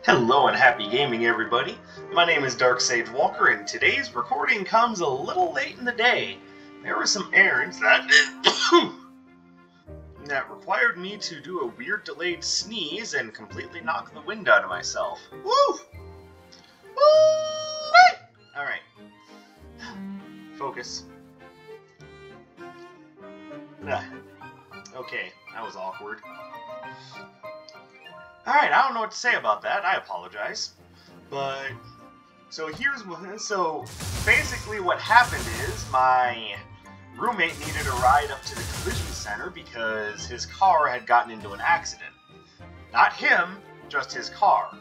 Hello and happy gaming, everybody. My name is Dark Sage Walker, and today's recording comes a little late in the day. There were some errands that required me to do a weird delayed sneeze and completely knock the wind out of myself. Woo! Woo! Alright. Focus. Okay, that was awkward. Alright, I don't know what to say about that. I apologize. But, so basically what happened is my roommate needed a ride up to the collision center because his car had gotten into an accident. Not him, just his car.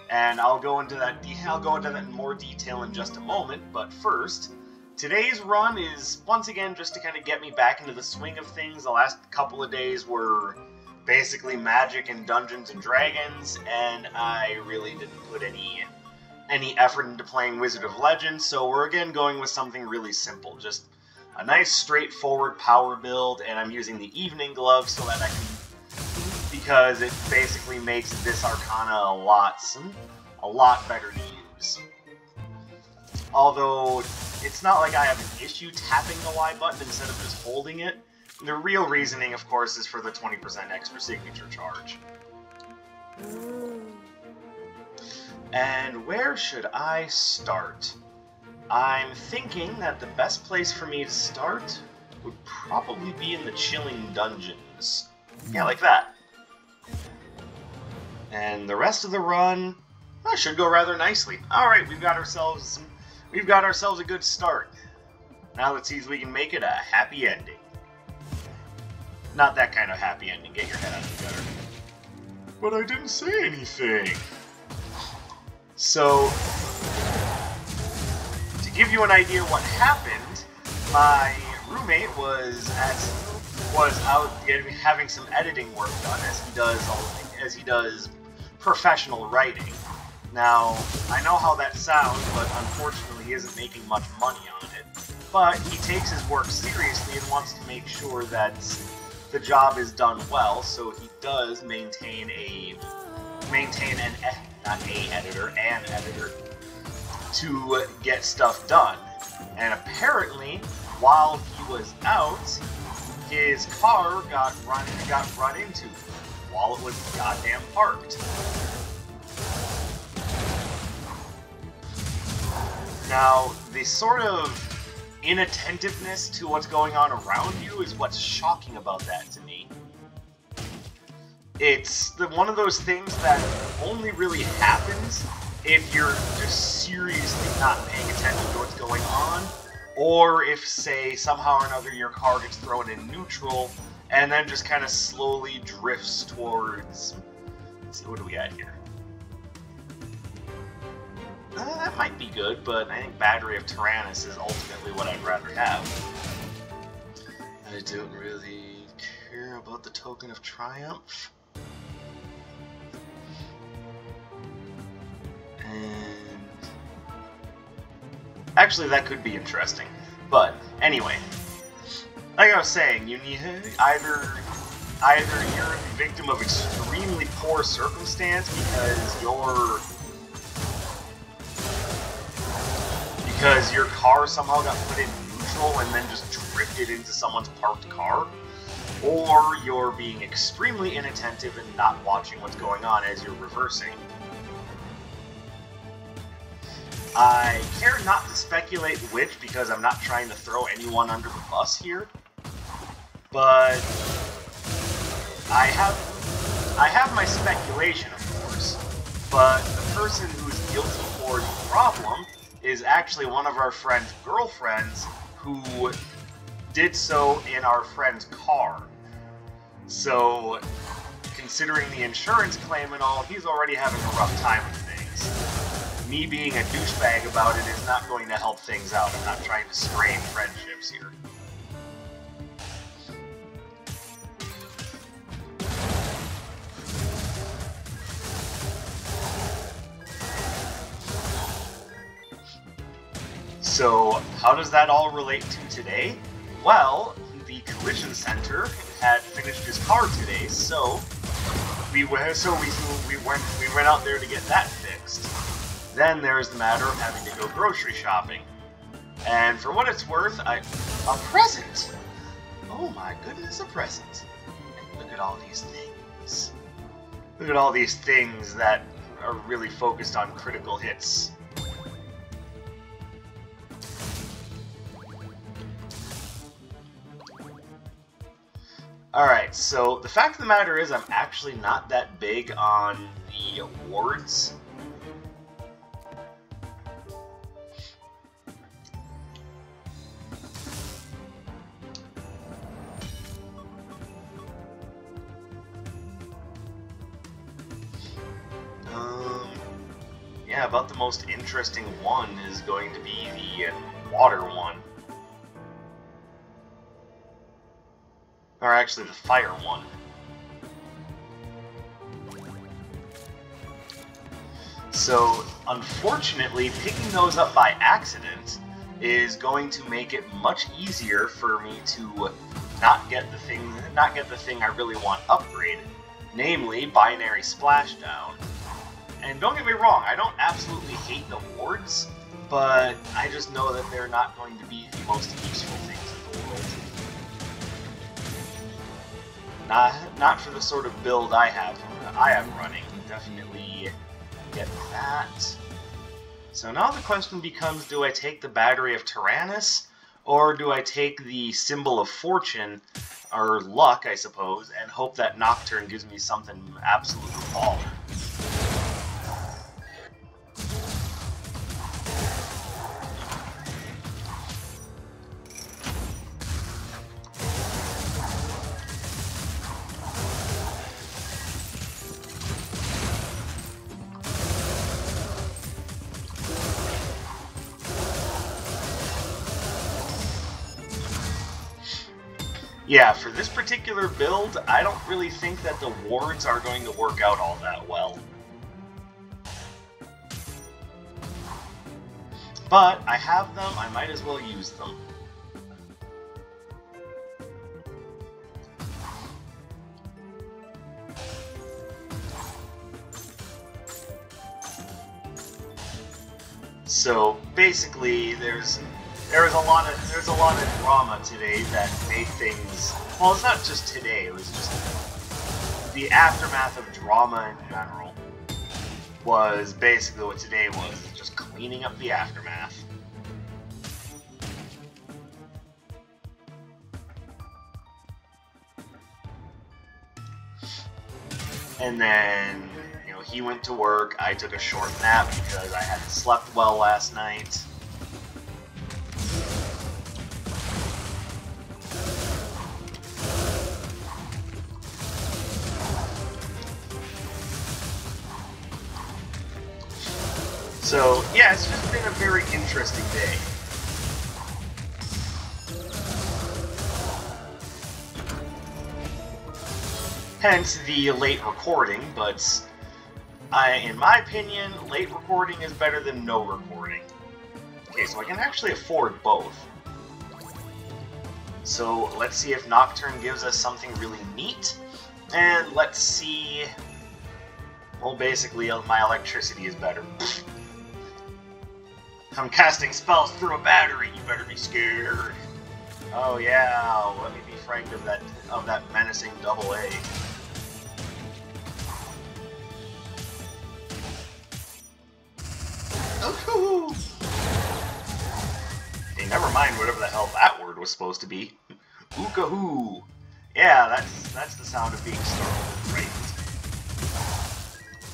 And I'll go into that in more detail in just a moment, but first, today's run is once again just to kind of get me back into the swing of things. The last couple of days were basically magic and Dungeons and Dragons, and I really didn't put any effort into playing Wizard of Legends, so we're again going with something really simple. Just a nice straightforward power build, and I'm using the Evening Glove so that I can, because it basically makes this Arcana a lot better to use. Although, it's not like I have an issue tapping the Y button instead of just holding it. The real reasoning, of course, is for the 20% extra signature charge. And where should I start? I'm thinking that the best place for me to start would probably be in the Chilling Dungeons. Yeah, like that. And the rest of the run should go rather nicely. Alright, we've got ourselves a good start. Now let's see if we can make it a happy ending. Not that kind of happy ending, get your head out of the gutter. But I didn't say anything! So, to give you an idea what happened, my roommate was out having some editing work done, as he does professional writing. Now, I know how that sounds, but unfortunately he isn't making much money on it. But he takes his work seriously and wants to make sure that the job is done well, so he does maintain an editor to get stuff done. And apparently, while he was out, his car got run into while it was goddamn parked. Now, the sort of inattentiveness to what's going on around you is what's shocking about that to me. It's one of those things that only really happens if you're just seriously not paying attention to what's going on, or if, say, somehow or another your car gets thrown in neutral and then just kind of slowly drifts towards... Let's see, what do we got here? That might be good, but I think Battery of Tyrannus is ultimately what I'd rather have. I don't really care about the Token of Triumph. And... actually, that could be interesting. But, anyway. Like I was saying, you need either you're a victim of extremely poor circumstance because your car somehow got put in neutral and then just drifted into someone's parked car, or you're being extremely inattentive and not watching what's going on as you're reversing. I care not to speculate which, because I'm not trying to throw anyone under the bus here, but I have my speculation, of course, but the person who's guilty for the problem is actually one of our friend's girlfriends who did so in our friend's car. So, considering the insurance claim and all, he's already having a rough time with things. Me being a douchebag about it is not going to help things out. I'm not trying to strain friendships here. So, how does that all relate to today? Well, the collision center had finished his car today, so we went out there to get that fixed. Then there is the matter of having to go grocery shopping. And for what it's worth, a present! Oh my goodness, a present. And look at all these things. Look at all these things that are really focused on critical hits. Alright, so the fact of the matter is I'm actually not that big on the awards. Yeah, about the most interesting one is going to be the water one. Or actually, the fire one. So, unfortunately, picking those up by accident is going to make it much easier for me to not get the thing I really want upgraded, namely Binary Splashdown. And don't get me wrong, I don't absolutely hate the wards, but I just know that they're not going to be the most useful things in the world. Not for the sort of build I have running. Definitely get that. So now the question becomes, do I take the Battery of Tyrannus, or do I take the Symbol of Fortune, or Luck, I suppose, and hope that Nocturne gives me something absolutely baller? Yeah, for this particular build, I don't really think that the wards are going to work out all that well. But I have them, I might as well use them. So basically, there's a lot of drama today that made things. Well, it's not just today. It was just the aftermath of drama in general. Was basically what today was, just cleaning up the aftermath. And then, you know, he went to work. I took a short nap because I hadn't slept well last night. So, yeah, it's just been a very interesting day. Hence the late recording, but in my opinion, late recording is better than no recording. Okay, so I can actually afford both. So let's see if Nocturne gives us something really neat, and let's see... Well, basically, my electricity is better. I'm casting spells through a battery, you better be scared. Oh yeah, let me be frightened of that menacing double A. Oh, hey, never mind whatever the hell that word was supposed to be. Ookahoo. Yeah, that's the sound of being startled, right?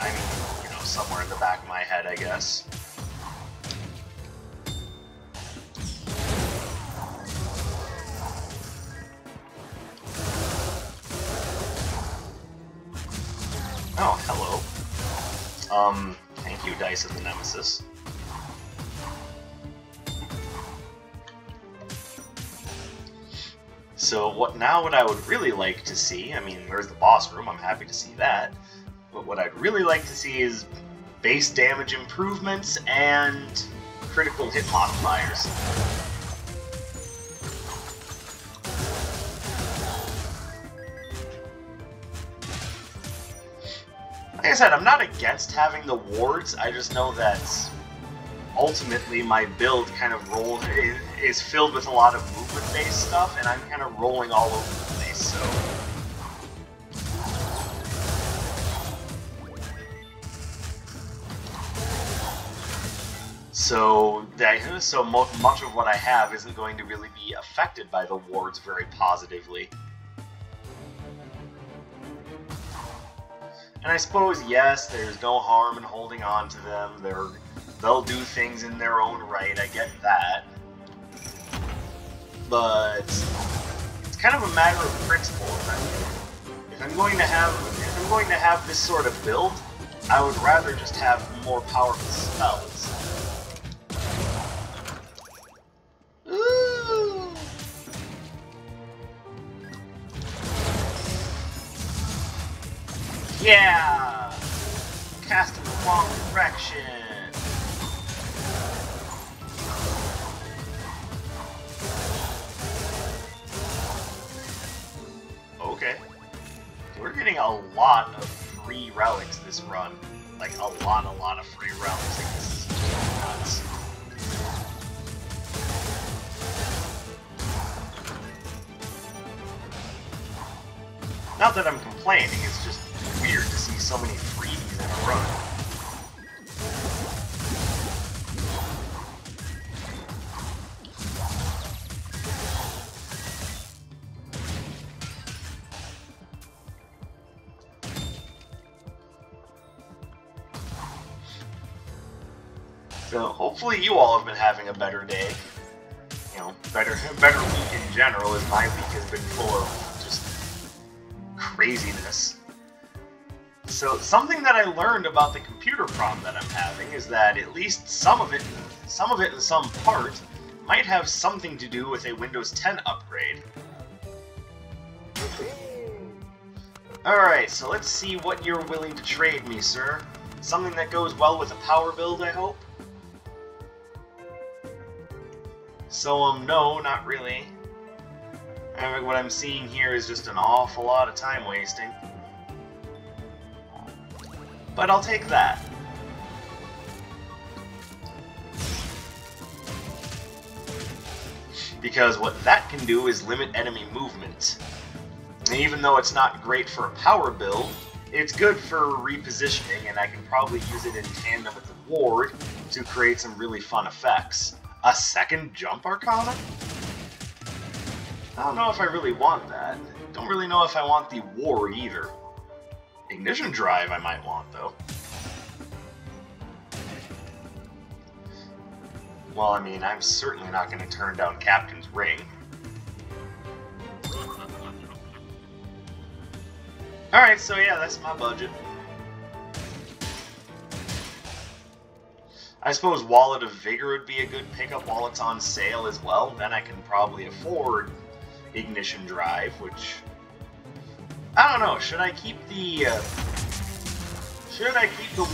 I mean, you know, somewhere in the back of my head, I guess. Oh, hello. Thank you, Dice of the Nemesis. So what I would really like to see, I mean, there's the boss room, I'm happy to see that, but what I'd really like to see is base damage improvements and critical hit modifiers. said, I'm not against having the wards, I just know that ultimately my build kind of is filled with a lot of movement-based stuff, and I'm kind of rolling all over the place, so... So much of what I have isn't going to really be affected by the wards very positively. And I suppose, yes, there's no harm in holding on to them. They'll do things in their own right, I get that. But it's kind of a matter of principle. If I'm going to have this sort of build, I would rather just have more powerful spells. Ooh. Yeah! Cast in the wrong direction! Okay. We're getting a lot of free relics this run. Like, a lot of free relics. Like, this is just nuts. Not that I'm complaining, it's just weird to see so many freebies in a run. So hopefully you all have been having a better day. You know, better week in general, as my week has been full of just craziness. So something that I learned about the computer problem that I'm having is that at least some of it in some part might have something to do with a Windows 10 upgrade. Alright, so let's see what you're willing to trade me, sir. Something that goes well with a power build, I hope? So, no, not really. What I'm seeing here is just an awful lot of time wasting. But I'll take that. Because what that can do is limit enemy movement. And even though it's not great for a power build, it's good for repositioning, and I can probably use it in tandem with the ward to create some really fun effects. A second jump arcana? I don't know if I really want that. Don't really know if I want the ward either. Ignition drive I might want, though. Well, I mean, I'm certainly not going to turn down Captain's Ring. Alright, so yeah, that's my budget. I suppose Wallet of Vigor would be a good pickup while it's on sale as well. Then I can probably afford Ignition Drive, which... I don't know, should I keep the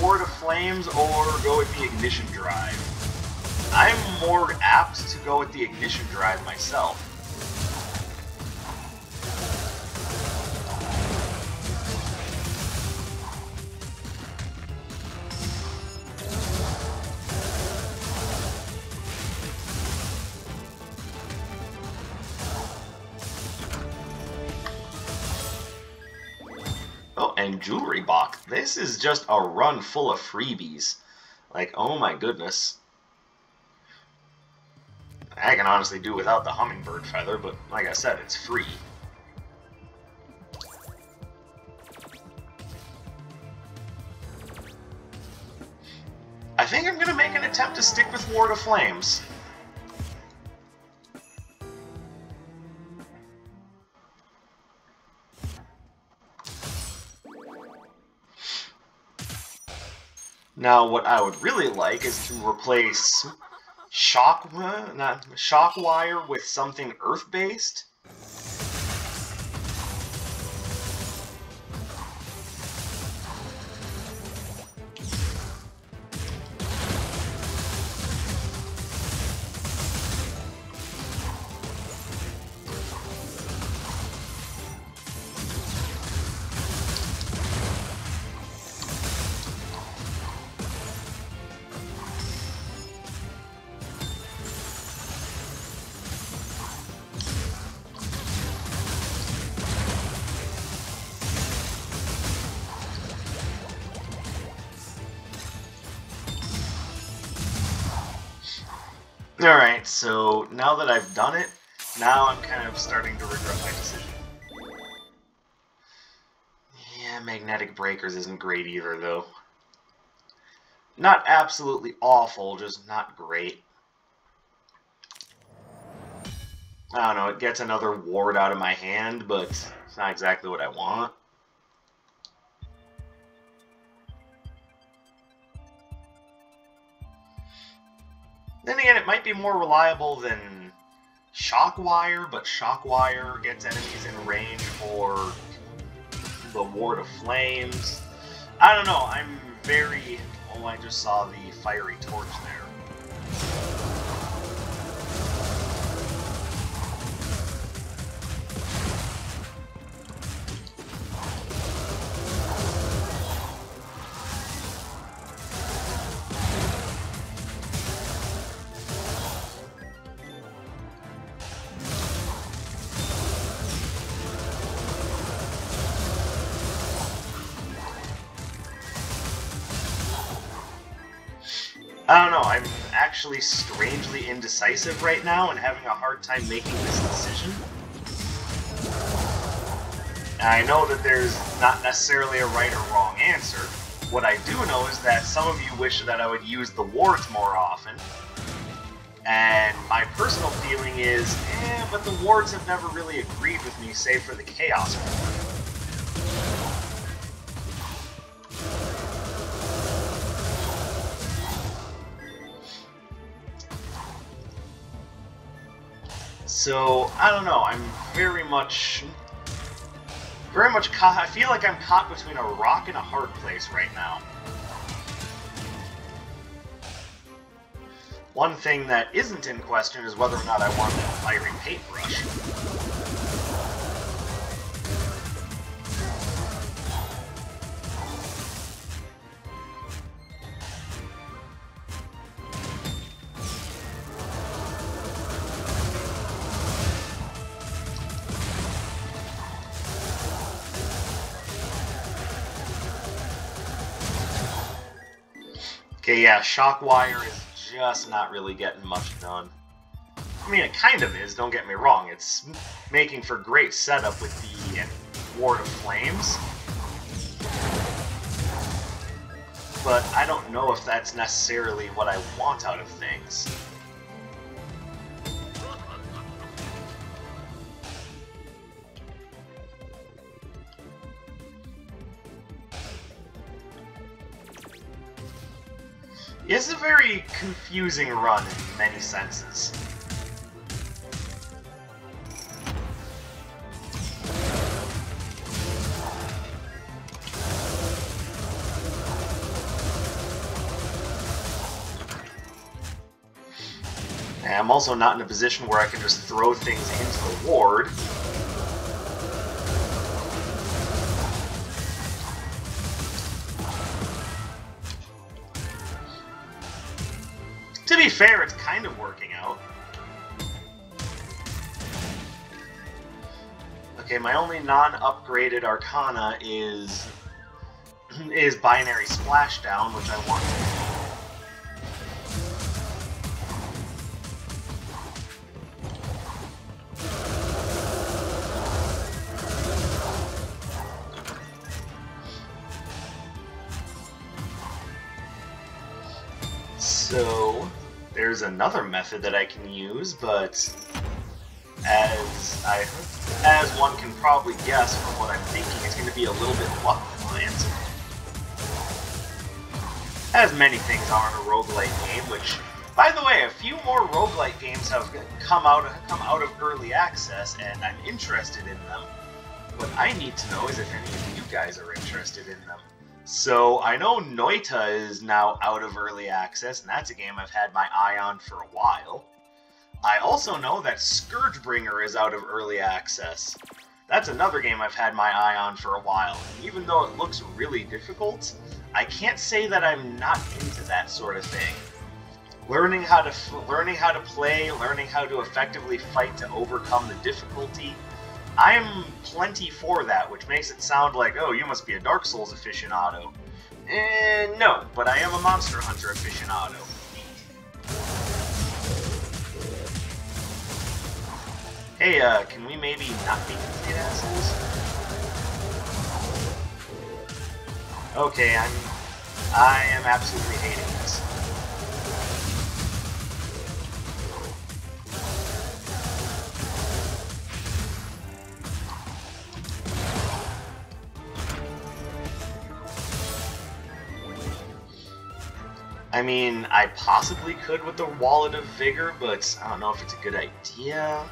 Ward of Flames or go with the Ignition Drive? I'm more apt to go with the Ignition Drive myself. Oh, and Jewelry Box. This is just a run full of freebies. Like, oh my goodness. I can honestly do without the Hummingbird Feather, but like I said, it's free. I think I'm going to make an attempt to stick with Ward of Flames. Now, what I would really like is to replace Shockwire with something Earth-based. Alright, so now that I've done it, now I'm kind of starting to regret my decision. Yeah, magnetic breakers isn't great either, though. Not absolutely awful, just not great. I don't know, it gets another ward out of my hand, but it's not exactly what I want. Then again, it might be more reliable than Shockwire, but Shockwire gets enemies in range for the Ward of Flames. I don't know, I'm very... Oh, I just saw the fiery torch there. I don't know, I'm actually strangely indecisive right now and having a hard time making this decision. I know that there's not necessarily a right or wrong answer. What I do know is that some of you wish that I would use the wards more often. And my personal feeling is, but the wards have never really agreed with me, save for the Chaos Ward. So, I don't know, I'm very much caught, I feel like I'm caught between a rock and a hard place right now. One thing that isn't in question is whether or not I want that fiery paintbrush. Okay, yeah, Shockwire is just not really getting much done. I mean, it kind of is, don't get me wrong. It's making for great setup with the Ward of Flames. But I don't know if that's necessarily what I want out of things. It's a very confusing run in many senses. And I'm also not in a position where I can just throw things into the ward. To be fair, it's kind of working out. Okay, my only non-upgraded Arcana is Binary Splashdown, which I want. So, there's another method that I can use, but as one can probably guess from what I'm thinking, it's going to be a little bit luck reliant. As many things are in a roguelike game, which, by the way, a few more roguelike games have come out of early access, and I'm interested in them. What I need to know is if any of you guys are interested in them. So, I know Noita is now out of early access, and that's a game I've had my eye on for a while. I also know that Scourgebringer is out of early access. That's another game I've had my eye on for a while, and even though it looks really difficult, I can't say that I'm not into that sort of thing. Learning how to play, learning how to effectively fight to overcome the difficulty, I'm plenty for that, which makes it sound like, oh, you must be a Dark Souls aficionado. No, but I am a Monster Hunter aficionado. Hey, can we maybe not be complete assholes? Okay, I am absolutely hating this. I mean, I possibly could with the Wallet of Vigor, but I don't know if it's a good idea.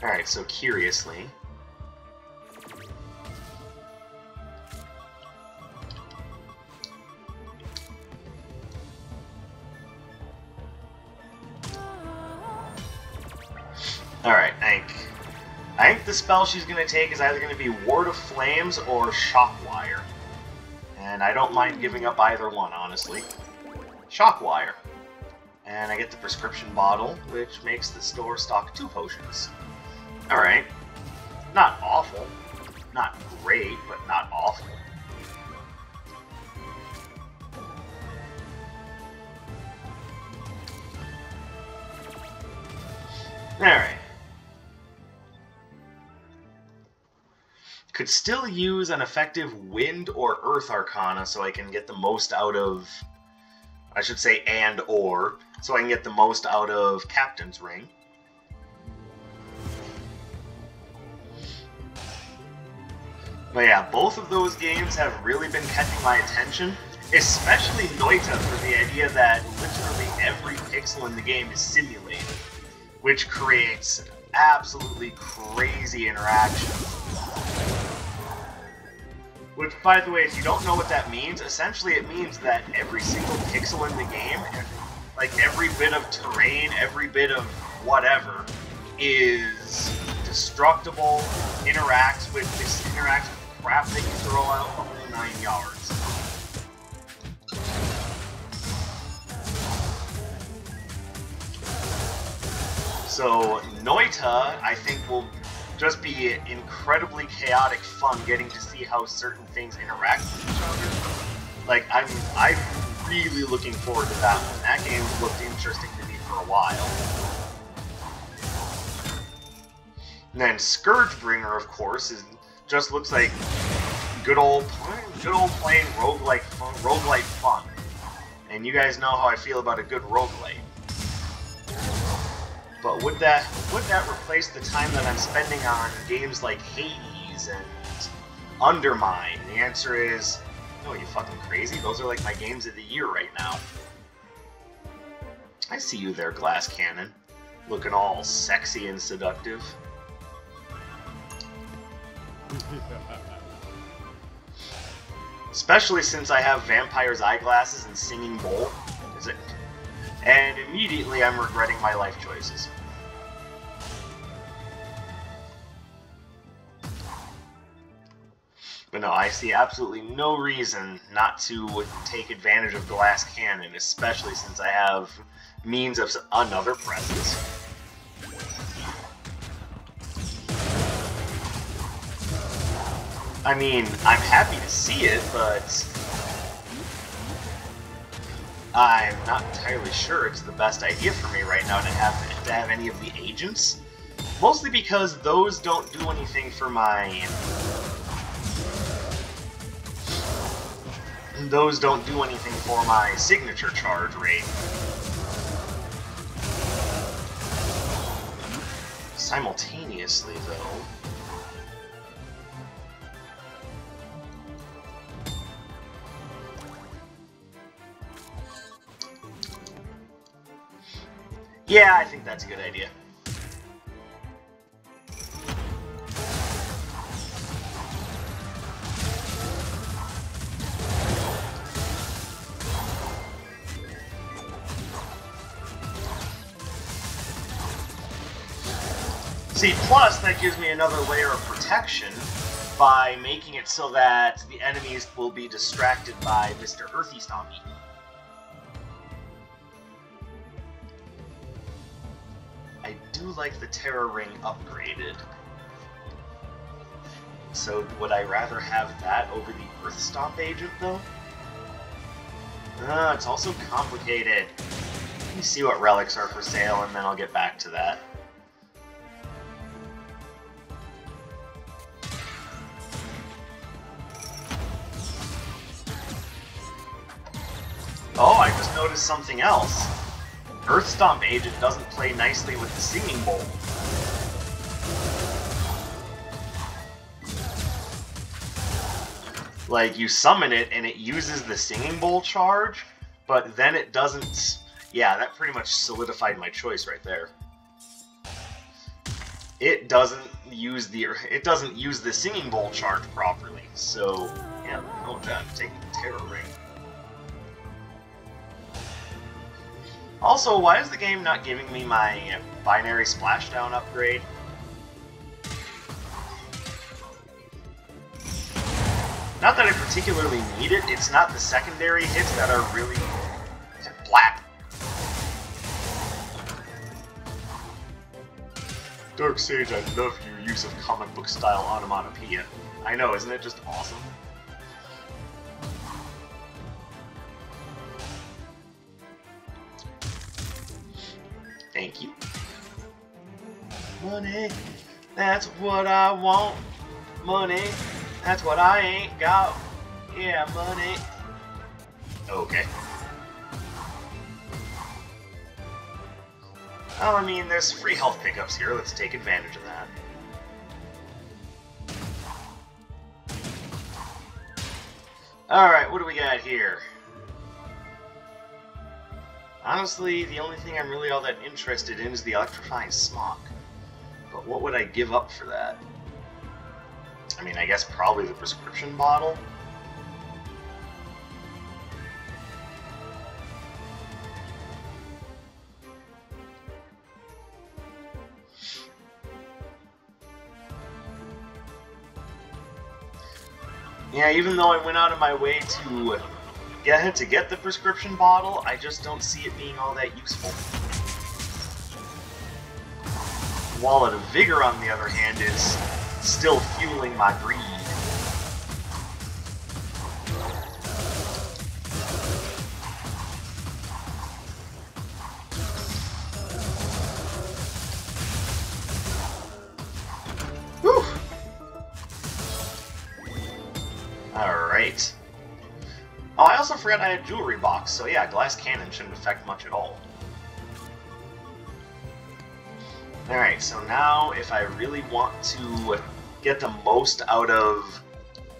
Alright, so curiously. Alright, I think the spell she's going to take is either going to be Ward of Flames or Shockwire. And I don't mind giving up either one, honestly. Shockwire. And I get the prescription bottle, which makes the store stock 2 potions. Alright. Not awful. Not great, but not awful. Alright. Could still use an effective Wind or Earth Arcana so I can get the most out of... I should say and/or, so I can get the most out of Captain's Ring. But yeah, both of those games have really been catching my attention, especially Noita for the idea that literally every pixel in the game is simulated, which creates absolutely crazy interaction. Which, by the way, if you don't know what that means, essentially it means that every single pixel in the game, like every bit of terrain, every bit of whatever, is destructible, interacts with crap that you throw out the whole 9 yards. So, Noita, I think, will just be incredibly chaotic fun getting to see how certain things interact with each other. Like, I'm really looking forward to that one. That game looked interesting to me for a while. And then Scourgebringer, of course, just looks like good old plain roguelike fun. And you guys know how I feel about a good roguelite. But would that replace the time that I'm spending on games like Hades and Undermine? The answer is, no, you fucking crazy? Those are like my games of the year right now. I see you there, Glass Cannon. Looking all sexy and seductive. Especially since I have Vampire's Eyeglasses and Singing Bowl. And immediately I'm regretting my life choices. But no, I see absolutely no reason not to take advantage of Glass Cannon, especially since I have means of another presence. I mean, I'm happy to see it, but I'm not entirely sure it's the best idea for me right now to have any of the agents. Mostly because those don't do anything for my... Those don't do anything for my signature charge rate. Simultaneously, though... Yeah, I think that's a good idea. See, plus that gives me another layer of protection by making it so that the enemies will be distracted by Mr. Earthy Stompy. I do like the Terra Ring upgraded. So would I rather have that over the Earth Stomp agent, though? It's also complicated. Let me see what relics are for sale, and then I'll get back to that. Oh, I just noticed something else. Earthstomp Agent doesn't play nicely with the Singing Bowl. Like, you summon it and it uses the Singing Bowl charge, but then it doesn't... Yeah, that pretty much solidified my choice right there. It doesn't use the Singing Bowl charge properly, so... Yeah, oh god, I'm taking the Terror Ring. Also, why is the game not giving me my binary splashdown upgrade? Not that I particularly need it, it's not the secondary hits that are really... Blap! Dark Sage, I love your use of comic book style onomatopoeia. I know, isn't it just awesome? Thank you. Money, that's what I want. Money, that's what I ain't got. Yeah, money. Okay. Well, I mean, there's free health pickups here. Let's take advantage of that. Alright, what do we got here? Honestly, the only thing I'm really all that interested in is the electrifying smock. But what would I give up for that? I mean, I guess probably the prescription bottle. Yeah, even though I went out of my way to get the prescription bottle, I just don't see it being all that useful. Wallet of Vigor, on the other hand, is still fueling my greed. Whew! Alright. Oh, I also forgot I had Jewelry Box, so yeah, Glass Cannon shouldn't affect much at all. Alright, so now if I really want to get the most out of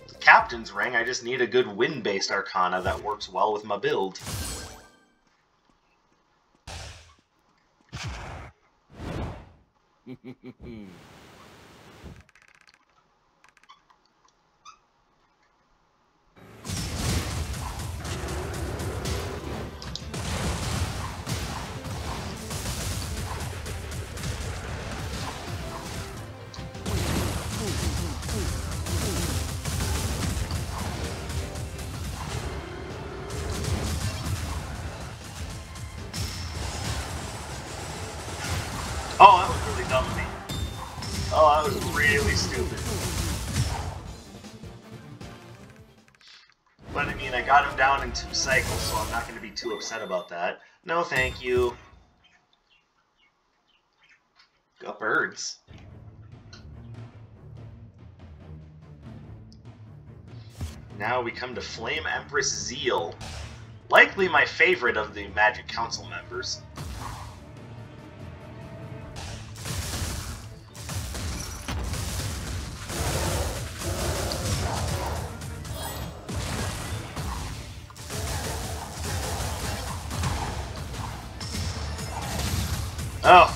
the Captain's Ring, I just need a good wind-based Arcana that works well with my build. Oh, that was really dumb of me. Oh, that was really stupid. But I mean, I got him down in 2 cycles, so I'm not going to be too upset about that. No, thank you. Got birds. Now we come to Flame Empress Zeal. Likely my favorite of the Magic Council members. Oh,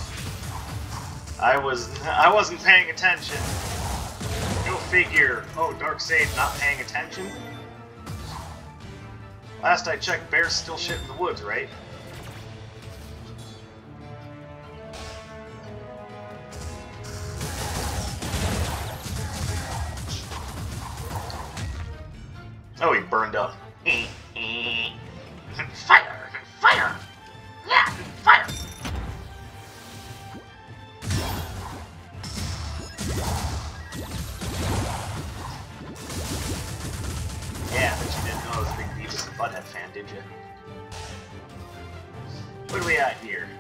I wasn't paying attention. Go figure. Oh, Dark Sage not paying attention? Last I checked, bears still shit in the woods, right? Oh, he burned up. Fire! Fire! Yeah! Fire! Yeah, but you didn't know I was a big Beavis and Butthead fan, did you? What are we at here?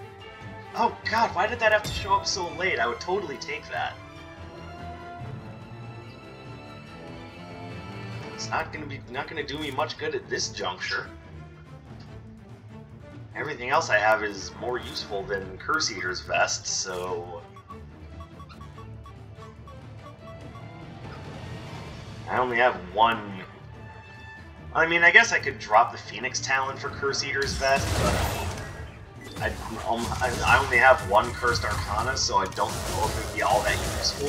Oh god, why did that have to show up so late? I would totally take that. It's not gonna do me much good at this juncture. Everything else I have is more useful than Curse Eater's Vest, so... I only have one... I mean, I guess I could drop the Phoenix Talon for Curse Eater's Vest, but... I only have one Cursed Arcana, so I don't know if it would be all that useful.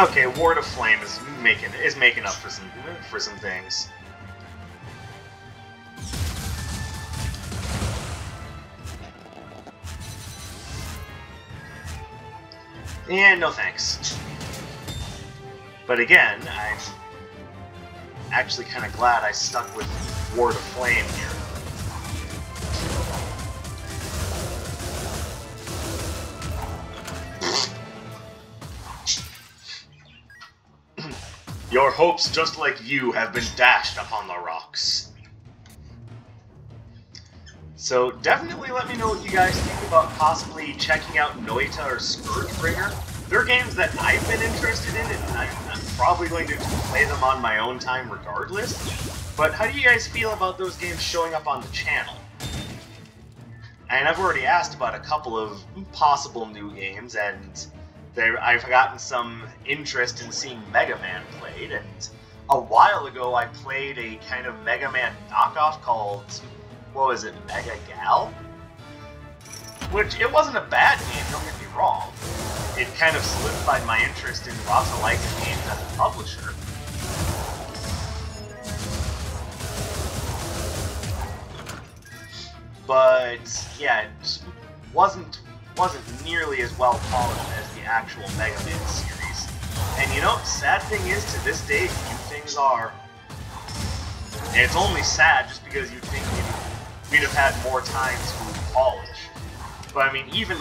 Okay, Ward of Flame is making up for some things. And no thanks. But again, I'm actually kind of glad I stuck with Ward of Flame here. Your hopes, just like you, have been dashed upon the rocks. So definitely let me know what you guys think about possibly checking out Noita or Scourgebringer. They're games that I've been interested in, and I'm probably going to play them on my own time regardless. But how do you guys feel about those games showing up on the channel? And I've already asked about a couple of possible new games, and I've gotten some interest in seeing Mega Man played, and a while ago I played a kind of Mega Man knockoff called, what was it, Mega Gal? Which, it wasn't a bad game, don't get me wrong. It kind of solidified my interest in lots of licensed games as a publisher. But, yeah, it just wasn't nearly as well polished as the actual Mega Man series. And you know, sad thing is, to this day, few things are. And it's only sad just because you'd think we'd have had more time to polish. But I mean, even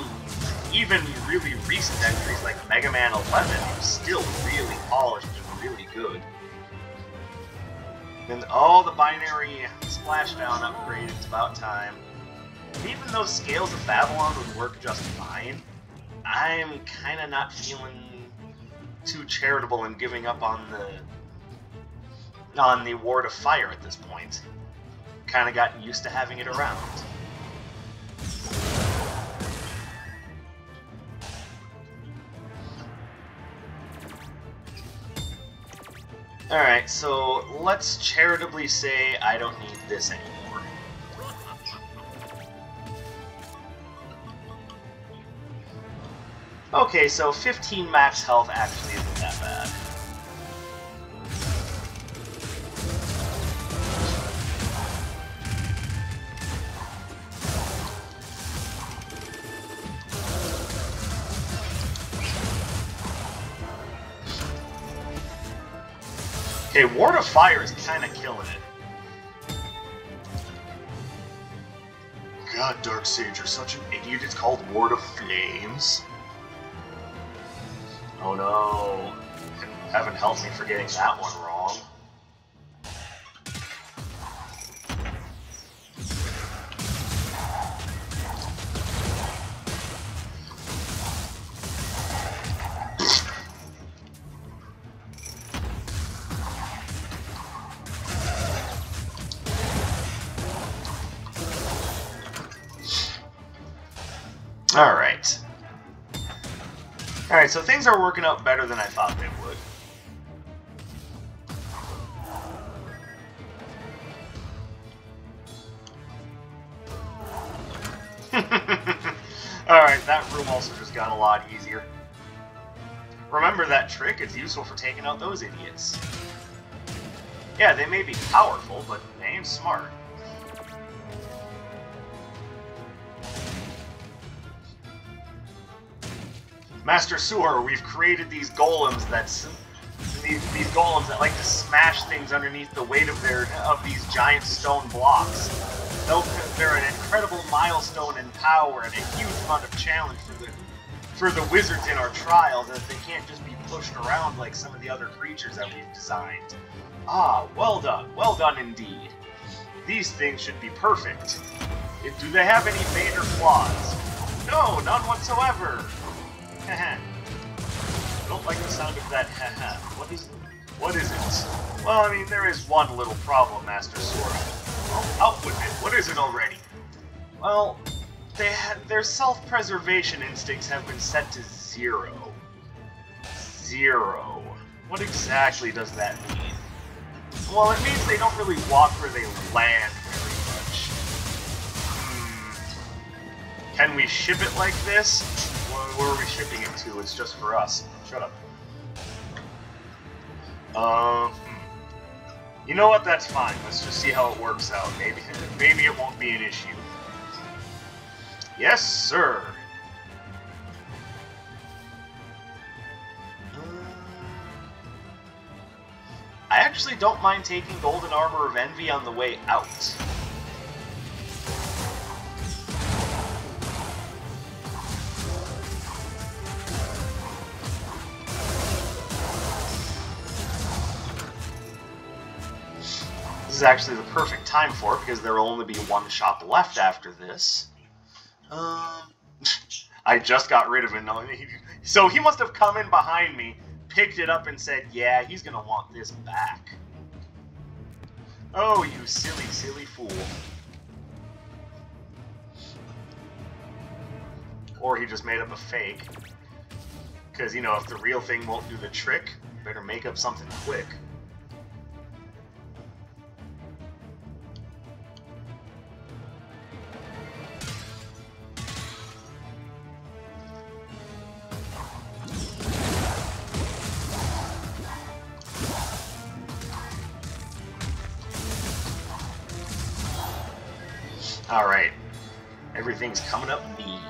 really recent entries like Mega Man 11 are still really polished and really good. And oh, the binary splashdown upgrade, it's about time. Even though Scales of Babylon would work just fine, I'm kind of not feeling too charitable in giving up on the Ward of Fire at this point. Kind of gotten used to having it around. Alright, so let's charitably say I don't need this anymore. Okay, so 15 max health actually isn't that bad. Okay, Ward of Fire is kind of killing it. God, Darkseid, you're such an idiot. It's called Ward of Flames. Oh no. Heaven help me for getting that one wrong. Alright. Alright, so things are working out better than I thought they would. Alright, that room also just got a lot easier. Remember that trick? It's useful for taking out those idiots. Yeah, they may be powerful, but they ain't smart. Master Sewer, we've created these golems these golems that like to smash things underneath the weight of these giant stone blocks. They're an incredible milestone in power and a huge amount of challenge for the wizards in our trials, that they can't just be pushed around like some of the other creatures that we've designed. Ah, well done indeed. These things should be perfect. Do they have any major flaws? No, none whatsoever. Haha. I don't like the sound of that haha. What is it? Well, I mean, there is one little problem, Master Sword. Well, out with it. What is it already? Well, their self-preservation instincts have been set to 0. 0. What exactly does that mean? Well, it means they don't really walk where they land very much. Can we ship it like this? Where are we shipping it to? It's just for us. Shut up. You know what? That's fine. Let's just see how it works out. Maybe it won't be an issue. Yes, sir. I actually don't mind taking Golden Armor of Envy on the way out. This is actually the perfect time for it, because there will only be one shop left after this. I just got rid of it. So he must have come in behind me, picked it up, and said, yeah, he's gonna want this back. Oh, you silly, silly fool. Or he just made up a fake. Because, you know, if the real thing won't do the trick, better make up something quick. Alright. Everything's coming up neat.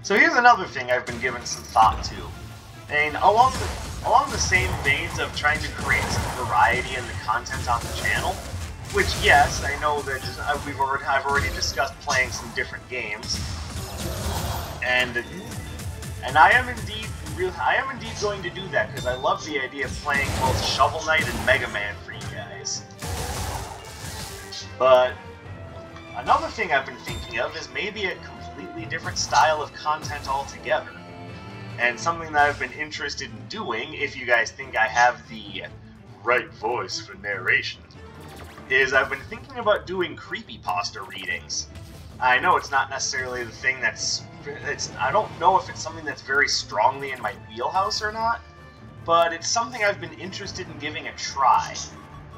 So here's another thing I've been giving some thought to. And along the same veins of trying to create some variety in the content on the channel, which, yes, I know that I've already discussed playing some different games. And I am indeed going to do that, because I love the idea of playing both Shovel Knight and Mega Man for you guys. But another thing I've been thinking of is maybe a completely different style of content altogether. And something that I've been interested in doing, if you guys think I have the right voice for narration, is I've been thinking about doing creepypasta readings. I know it's not necessarily the thing I don't know if it's something that's very strongly in my wheelhouse or not, but it's something I've been interested in giving a try.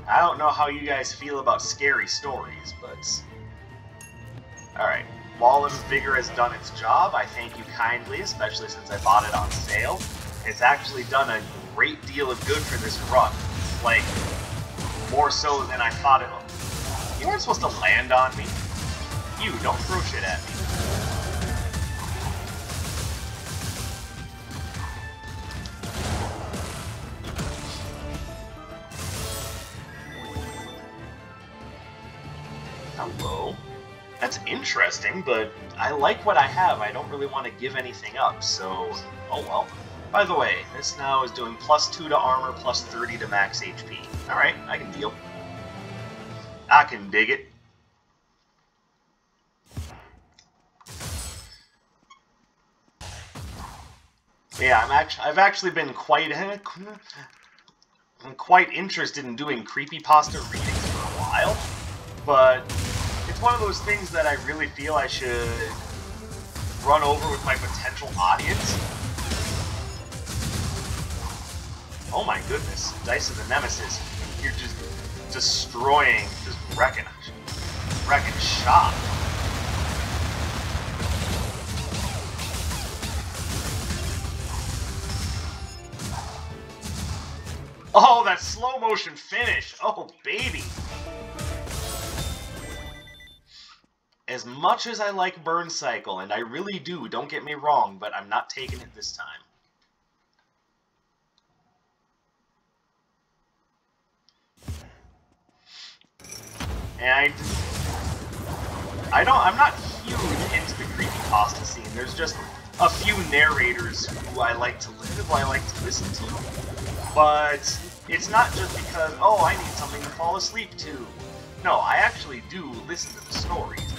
I don't know how you guys feel about scary stories, but... Alright, Lawless Vigor has done its job. I thank you kindly, especially since I bought it on sale. It's actually done a great deal of good for this run. Like, more so than I thought it would. You weren't supposed to land on me. You, don't throw shit at me. Hello. That's interesting, but I like what I have. I don't really want to give anything up, so... Oh well. By the way, this now is doing +2 to armor, +30 to max HP. Alright, I can deal. I can dig it. Yeah, I've actually been quite interested in doing creepypasta readings for a while, but it's one of those things that I really feel I should run over with my potential audience. Oh my goodness, Dice of the Nemesis, you're just destroying, just wrecking shop. Oh, that slow motion finish! Oh, baby! As much as I like Burn Cycle, and I really do, don't get me wrong, but I'm not taking it this time. And I'm not huge into the creepypasta scene. There's just a few narrators who I like to listen to. But it's not just because, oh, I need something to fall asleep to. No, I actually do listen to the stories.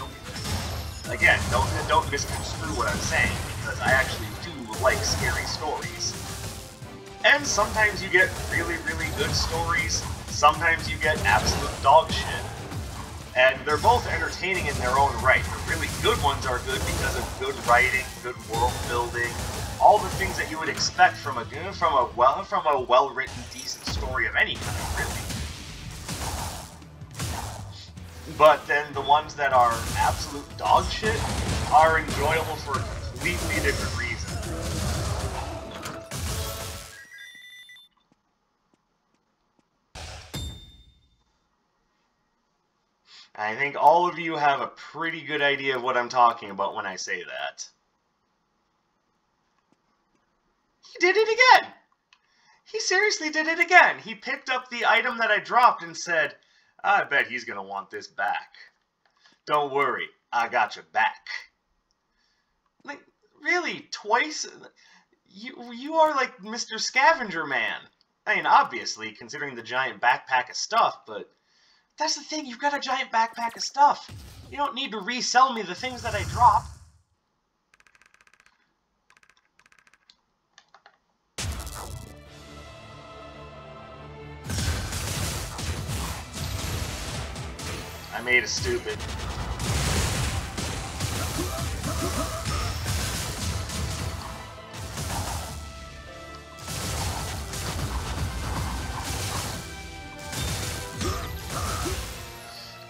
Again, don't misconstrue what I'm saying, because I actually do like scary stories. And sometimes you get really, really good stories. Sometimes you get absolute dog shit. And they're both entertaining in their own right. The really good ones are good because of good writing, good world building, all the things that you would expect from a well-written, decent story of any kind, really. But then the ones that are absolute dog shit are enjoyable for a completely different reason. I think all of you have a pretty good idea of what I'm talking about when I say that. He did it again! He seriously did it again! He picked up the item that I dropped and said, I bet he's gonna want this back. Don't worry, I got your back. Like, really? Twice? You are like Mr. Scavenger Man. I mean, obviously, considering the giant backpack of stuff, but that's the thing, you've got a giant backpack of stuff. You don't need to resell me the things that I drop. I made a stupid.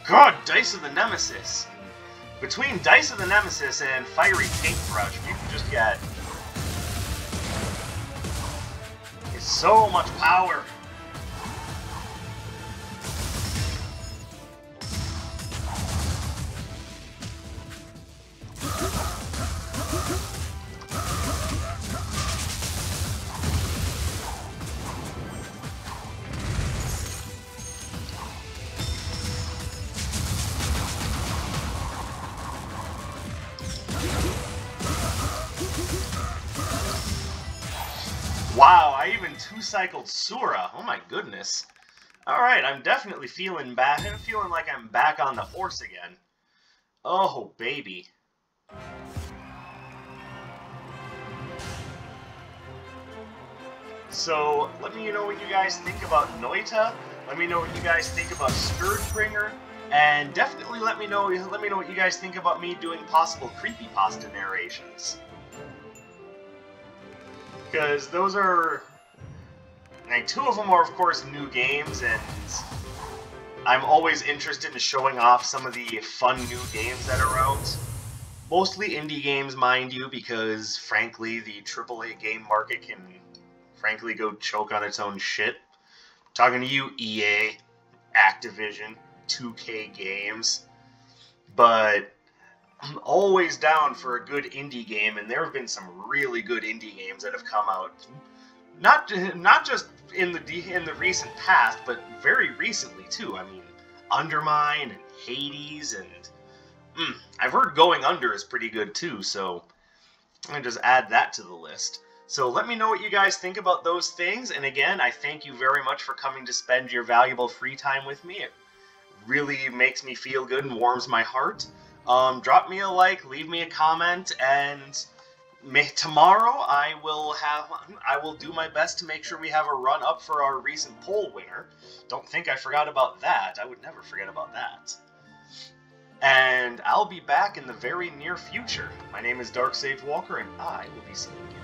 God, Dice of the Nemesis. Between Dice of the Nemesis and Fiery Paintbrush, you can just get so much power. Wow, I even two-cycled Sura. Oh my goodness. Alright, I'm definitely feeling bad. I'm feeling like I'm back on the horse again. Oh, baby. So, let me know what you guys think about Noita. Let me know what you guys think about Scourgebringer. And definitely let me know what you guys think about me doing possible creepypasta narrations. Because those are, like, two of them are, of course, new games, and I'm always interested in showing off some of the fun new games that are out. Mostly indie games, mind you, because, frankly, the AAA game market can, frankly, go choke on its own shit. I'm talking to you, EA, Activision, 2K Games, but I'm always down for a good indie game, and there have been some really good indie games that have come out. Not just in the recent past, but very recently too. I mean, Undermine and Hades, and I've heard Going Under is pretty good too. So I'm gonna just add that to the list. So let me know what you guys think about those things. And again, I thank you very much for coming to spend your valuable free time with me. It really makes me feel good and warms my heart. Drop me a like, leave me a comment, and tomorrow I will do my best to make sure we have a run up for our recent poll winner. Don't think I forgot about that. I would never forget about that. And I'll be back in the very near future. My name is Dark Sage Walker, and I will be seeing you.